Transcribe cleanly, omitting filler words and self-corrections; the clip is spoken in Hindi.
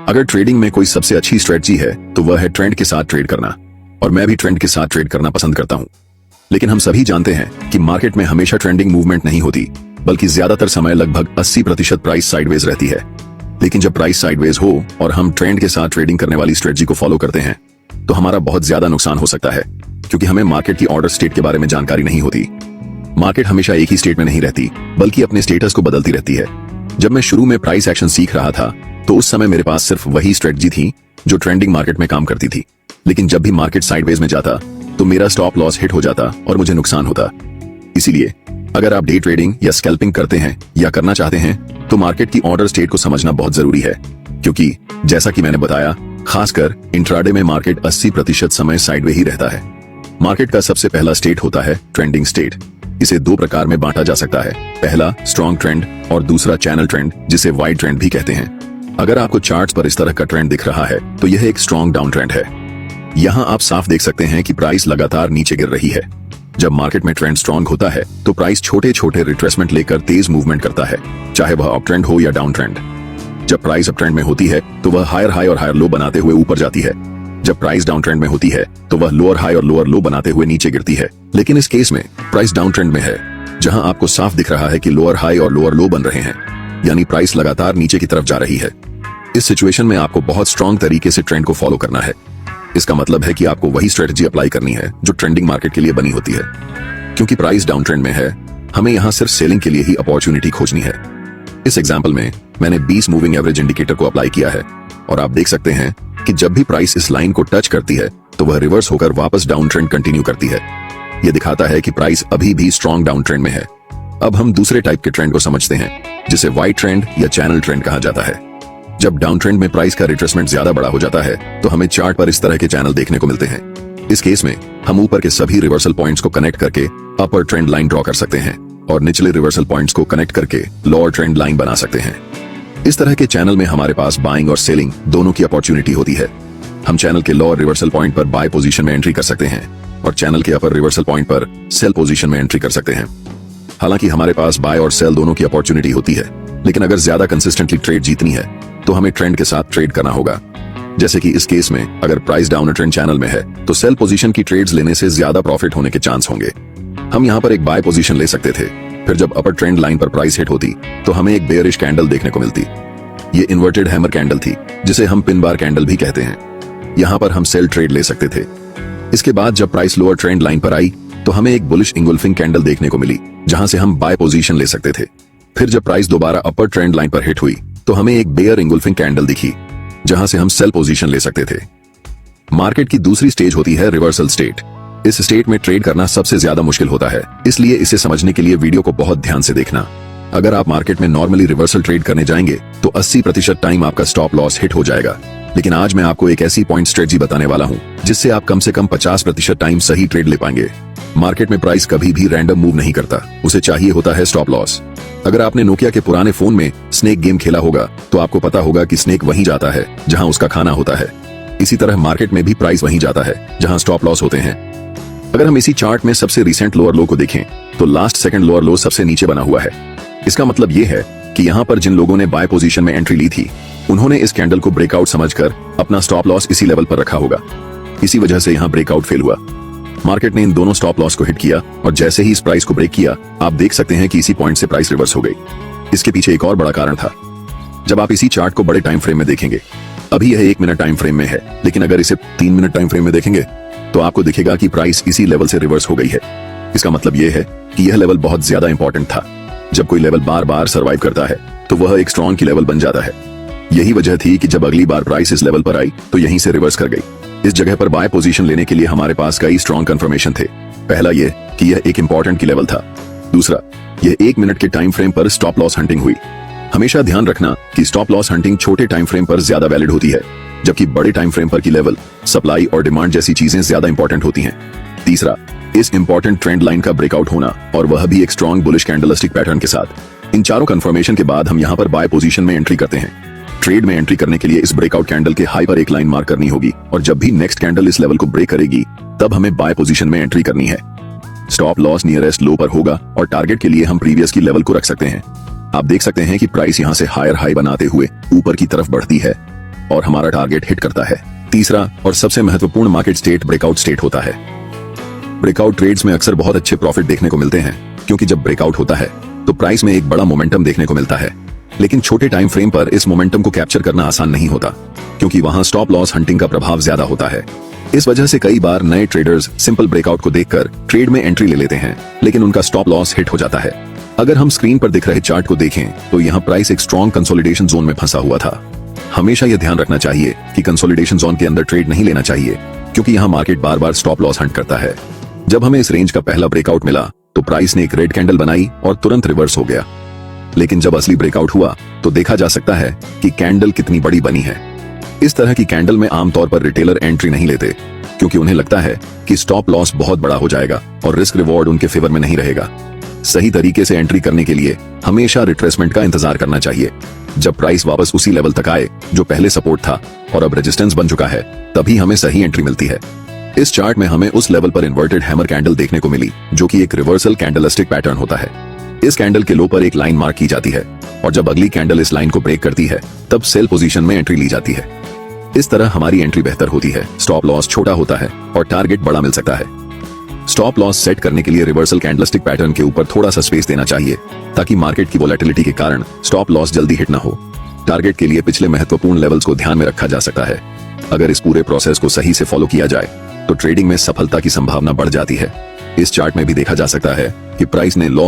अगर ट्रेडिंग में कोई सबसे अच्छी स्ट्रेटजी है तो वह है ट्रेंड के साथ ट्रेड करना, और मैं भी ट्रेंड के साथ ट्रेड करना पसंद करता हूं। लेकिन हम सभी जानते हैं कि मार्केट में हमेशा ट्रेंडिंग मूवमेंट नहीं होती, बल्कि ज्यादातर समय लगभग 80% प्राइस साइडवेज रहती है। लेकिन जब प्राइस साइडवेज हो और हम ट्रेंड के साथ ट्रेडिंग करने वाली स्ट्रेटजी को फॉलो करते हैं तो हमारा बहुत ज्यादा नुकसान हो सकता है, क्योंकि हमें मार्केट की ऑर्डर स्टेट के बारे में जानकारी नहीं होती। मार्केट हमेशा एक ही स्टेट में नहीं रहती, बल्कि अपने स्टेटस को बदलती रहती है। जब मैं शुरू में प्राइस एक्शन सीख रहा था तो उस समय मेरे पास सिर्फ वही स्ट्रेटजी थी जो ट्रेंडिंग मार्केट में काम करती थी। लेकिन जब भी मार्केट साइडवेज में जाता तो मेरा स्टॉप लॉस हिट हो जाता और मुझे नुकसान होता। इसीलिए अगर आप डे ट्रेडिंग या स्कैल्पिंग करते हैं या करना चाहते हैं तो मार्केट की ऑर्डर स्टेट को समझना बहुत जरूरी है, क्योंकि जैसा कि मैंने बताया, खासकर इंट्राडे में मार्केट 80% समय साइडवे ही रहता है। मार्केट का सबसे पहला स्टेट होता है ट्रेंडिंग स्टेट। इसे दो प्रकार में बांटा जा सकता है, पहला स्ट्रॉन्ग ट्रेंड और दूसरा चैनल ट्रेंड, जिसे वाइड ट्रेंड भी कहते हैं। अगर आपको चार्ट्स पर इस तरह का ट्रेंड दिख रहा है तो यह एक स्ट्रॉन्ग डाउन ट्रेंड है। यहाँ आप साफ देख सकते हैं कि प्राइस लगातार नीचे गिर रही है। जब मार्केट में ट्रेंड स्ट्रॉन्ग होता है तो प्राइस छोटे छोटे रिट्रेसमेंट लेकर तेज मूवमेंट करता है, चाहे वह अप ट्रेंड हो या डाउन ट्रेंड। जब प्राइस अप ट्रेंड में होती है तो वह हायर हाई और हायर लो बनाते हुए ऊपर जाती है। जब प्राइस डाउन ट्रेंड में होती है तो वह लोअर हाई और लोअर लो बनाते हुए नीचे गिरती है। लेकिन इस केस में प्राइस डाउन ट्रेंड में है, जहां आपको साफ दिख रहा है कि लोअर हाई और लोअर लो बन रहे हैं, यानी प्राइस लगातार नीचे की तरफ जा रही है। इस सिचुएशन में आपको बहुत स्ट्रॉन्ग तरीके से ट्रेंड को फॉलो करना है। इसका मतलब है कि आपको वही स्ट्रेटजी अप्लाई करनी है जो ट्रेंडिंग मार्केट के लिए बनी होती है। क्योंकि प्राइस डाउन ट्रेंड में है, हमें यहाँ सिर्फ सेलिंग के लिए ही अपॉर्चुनिटी खोजनी है। इस एग्जाम्पल में मैंने 20 मूविंग एवरेज इंडिकेटर को अप्लाई किया है, और आप देख सकते हैं कि जब भी प्राइस इस लाइन को टच करती है तो वह रिवर्स होकर वापस डाउन ट्रेंड कंटिन्यू करती है। यह दिखाता है कि प्राइस अभी भी स्ट्रॉन्ग डाउन ट्रेंड में है। अब हम दूसरे टाइप के ट्रेंड को समझते हैं, जिसे वाइड ट्रेंड या चैनल ट्रेंड कहा जाता है। जब डाउन ट्रेंड में प्राइस का रिट्रेसमेंट ज्यादा बड़ा हो जाता है तो हमें चार्ट पर इस तरह के चैनल देखने को मिलते हैं। इस केस में हम ऊपर के सभी रिवर्सल पॉइंट्स को कनेक्ट करके अपर ट्रेंड लाइन ड्रॉ कर सकते हैं और निचले रिवर्सल पॉइंट्स को कनेक्ट करके लोअर ट्रेंड लाइन बना सकते हैं। इस तरह के चैनल में हमारे पास बाइंग और सेलिंग दोनों की अपॉर्चुनिटी होती है। हम चैनल के लोअर रिवर्सल पॉइंट पर बाय पोजीशन में एंट्री कर सकते हैं और चैनल के अपर रिवर्सल पॉइंट पर सेल पोजीशन में एंट्री कर सकते हैं। हालांकि हमारे पास बाय और सेल दोनों की अपॉर्चुनिटी होती है, लेकिन अगर ज्यादा कंसिस्टेंटली ट्रेड जीतनी है तो हमें ट्रेंड के साथ ट्रेड करना होगा। जैसे कि इस केस में अगर प्राइस डाउन ट्रेंड चैनल में है तो सेल पोजीशन की ट्रेड्स लेने से ज्यादा प्रॉफिट होने के चांस होंगे। हम यहाँ पर एक बाय पोजीशन ले सकते थे, फिर जब अपर ट्रेंड लाइन पर प्राइस हिट होती तो हमें एक बेयरिश कैंडल देखने को मिलती। ये इन्वर्टेड हैमर कैंडल थी, जिसे हम पिन बार कैंडल भी कहते हैं। यहाँ पर हम सेल ट्रेड ले सकते थे। इसके बाद जब प्राइस लोअर ट्रेंड लाइन पर आई तो हमें एक बुलिश इंगुल्फिंग कैंडल देखने को मिली, जहां से हम बाय पोजीशन ले सकते थे। फिर जब प्राइस दोबारा अपर ट्रेंड लाइन पर हिट हुई तो हमें एक बेयर इंगुल्फिंग कैंडल दिखी, जहां से हम सेल पोजीशन ले सकते थे। मार्केट की दूसरी स्टेज होती है रिवर्सल स्टेट। इस स्टेट में ट्रेड करना सबसे ज्यादा मुश्किल होता है, इसलिए इसे समझने के लिए वीडियो को बहुत ध्यान से देखना। अगर आप मार्केट में नॉर्मली रिवर्सल ट्रेड करने जाएंगे तो 80% टाइम आपका स्टॉप लॉस हिट हो जाएगा। लेकिन आज मैं आपको एक ऐसी पॉइंट स्ट्रेटजी बताने वाला हूं जिससे आप कम से कम 50% टाइम सही ट्रेड ले पाएंगे। मार्केट में प्राइस कभी भी रैंडम मूव नहीं करता, उसे चाहिए होता है स्टॉप लॉस। अगर आपने नोकिया के पुराने फोन में स्नेक गेम खेला होगा तो आपको पता होगा कि स्नेक वहीं जाता है जहां उसका खाना होता है। इसी तरह मार्केट में भी प्राइस वहीं जाता है जहां स्टॉप लॉस होते हैं। अगर हम इसी चार्ट में सबसे रिसेंट लोअर लो को देखें तो लास्ट सेकंड लोअर लो सबसे नीचे बना हुआ है। इसका मतलब ये है कि यहाँ पर जिन लोगों ने बाय पोजीशन में एंट्री ली थी उन्होंने इस कैंडल को ब्रेकआउट समझकर अपना स्टॉप लॉस इसी लेवल पर रखा होगा। इसी वजह से यहाँ ब्रेकआउट फेल हुआ। मार्केट ने इन दोनों स्टॉप लॉस को हिट किया और जैसे ही इस प्राइस को ब्रेक किया, आप देख सकते हैं कि इसी पॉइंट से प्राइस रिवर्स हो गई। इसके पीछे एक और बड़ा कारण था। जब आप इसी चार्ट को बड़े टाइम फ्रेम में देखेंगे, अभी यह 1 मिनट टाइम फ्रेम में है, लेकिन अगर इसे 3 मिनट टाइम फ्रेम में देखेंगे तो आपको दिखेगा कि प्राइस इसी लेवल से रिवर्स हो गई है। इसका मतलब यह है कि यह लेवल बहुत ज्यादा इंपॉर्टेंट था। जब कोई लेवल बार बार सर्वाइव करता है तो वह एक स्ट्रॉन्ग की लेवल बन जाता है। यही वजह थी कि जब अगली बार प्राइस इस लेवल पर आई तो यहीं से रिवर्स कर गई। इस जगह पर बाय पोजीशन लेने के लिए हमारे पास कई स्ट्रॉन्ग कंफर्मेशन थे। पहला ये कि यह एक इंपॉर्टेंट की लेवल था। दूसरा, यह 1 मिनट के टाइम फ्रेम पर स्टॉप लॉस हंटिंग हुई। हमेशा ध्यान रखना कि स्टॉप लॉस हंटिंग छोटे टाइम फ्रेम पर ज्यादा वैलिड होती है, जबकि बड़े टाइम फ्रेम पर की लेवल, सप्लाई और डिमांड जैसी चीजें ज्यादा इंपॉर्टेंट होती हैं। तीसरा, इस इंपॉर्टेंट ट्रेंड लाइन का ब्रेकआउट होना, और वह भी एक स्ट्रॉन्ग बुलिश कैंडलस्टिक पैटर्न के साथ। इन चारों कंफर्मेशन के बाद हम यहाँ पर बाय पोजीशन में एंट्री करते हैं। ट्रेड में एंट्री करने के लिए इस ब्रेकआउट कैंडल के हाई पर एक लाइन मार्क करनी होगी, और जब भी नेक्स्ट कैंडल इस लेवल को ब्रेक करेगी तब हमें बाय पोजीशन में एंट्री करनी है। स्टॉप लॉस नियरेस्ट लो पर होगा और टारगेट के लिए हम प्रीवियस की लेवल को रख सकते हैं। आप देख सकते हैं कि प्राइस यहाँ से हायर हाई बनाते हुए ऊपर की तरफ बढ़ती है। और हमारा टारगेट हिट करता है। तीसरा और सबसे महत्वपूर्ण मार्केट स्टेट ब्रेकआउट स्टेट होता है। ब्रेकआउट ट्रेड्स में अक्सर बहुत अच्छे प्रॉफिट देखने को मिलते हैं, क्योंकि जब ब्रेकआउट होता है तो प्राइस में एक बड़ा मोमेंटम देखने को मिलता है। लेकिन छोटे टाइम फ्रेम पर इस मोमेंटम को कैप्चर करना आसान नहीं होता, क्योंकि वहां स्टॉप लॉस हंटिंग का प्रभाव ज्यादा होता है। इस वजह से कई बार नए ट्रेडर्स सिंपल ब्रेकआउट को देखकर ट्रेड में एंट्री ले लेते हैं, लेकिन उनका स्टॉप लॉस हिट हो जाता है। अगर हम स्क्रीन पर दिख रहे चार्ट को देखें तो यहाँ प्राइस एक स्ट्रॉन्ग कंसोलिडेशन जोन में फंसा हुआ था। हमेशा यह ध्यान रखना चाहिए कि कंसोलिडेशन जोन के अंदर ट्रेड नहीं लेना चाहिए, क्योंकि यहाँ मार्केट बार बार स्टॉप लॉस हंट करता है। जब हमें इस रेंज का पहला ब्रेकआउट मिला तो प्राइस ने एक रेड कैंडल बनाई और तुरंत रिवर्स हो गया। लेकिन जब असली ब्रेकआउट हुआ तो देखा जा सकता है कि कैंडल कितनी बड़ी बनी है। इस तरह की कैंडल में आमतौर पर रिटेलर एंट्री नहीं लेते, क्योंकि उन्हें लगता है कि स्टॉप लॉस बहुत बड़ा हो जाएगा और रिस्क रिवॉर्ड उनके फेवर में नहीं रहेगा। सही तरीके से एंट्री करने के लिए हमेशा रिट्रेसमेंट का इंतजार करना चाहिए। जब प्राइस वापस उसी लेवल तक आए जो पहले सपोर्ट था और अब रेजिस्टेंस बन चुका है, तभी हमें सही एंट्री मिलती है। इस चार्ट में हमें उस लेवल पर इन्वर्टेड हैमर कैंडल देखने को मिली, जो कि एक रिवर्सल कैंडलस्टिक पैटर्न होता है। इस कैंडल के लो पर एक लाइन मार्क की जाती है और जब अगली कैंडल इस लाइन को ब्रेक करती है तब सेल पोजीशन में एंट्री ली जाती है। इस तरह हमारी एंट्री बेहतर होती है, स्टॉप लॉस छोटा होता है और टारगेट बड़ा मिल सकता है। स्टॉप लॉस सेट करने के लिए रिवर्सल कैंडलस्टिक पैटर्न के ऊपर थोड़ा सा स्पेस देना चाहिए, ताकि मार्केट की वोलेटिलिटी के कारण स्टॉप लॉस जल्दी हिट ना हो। टारगेट के लिए पिछले महत्वपूर्ण लेवल्स को ध्यान में रखा जा सकता है। अगर इस पूरे प्रोसेस को सही से फॉलो किया जाए तो ट्रेडिंग में सफलता की संभावना बढ़ जाती है। इस चार्ट में भी देखा जा सकता है कि प्राइस ने लॉस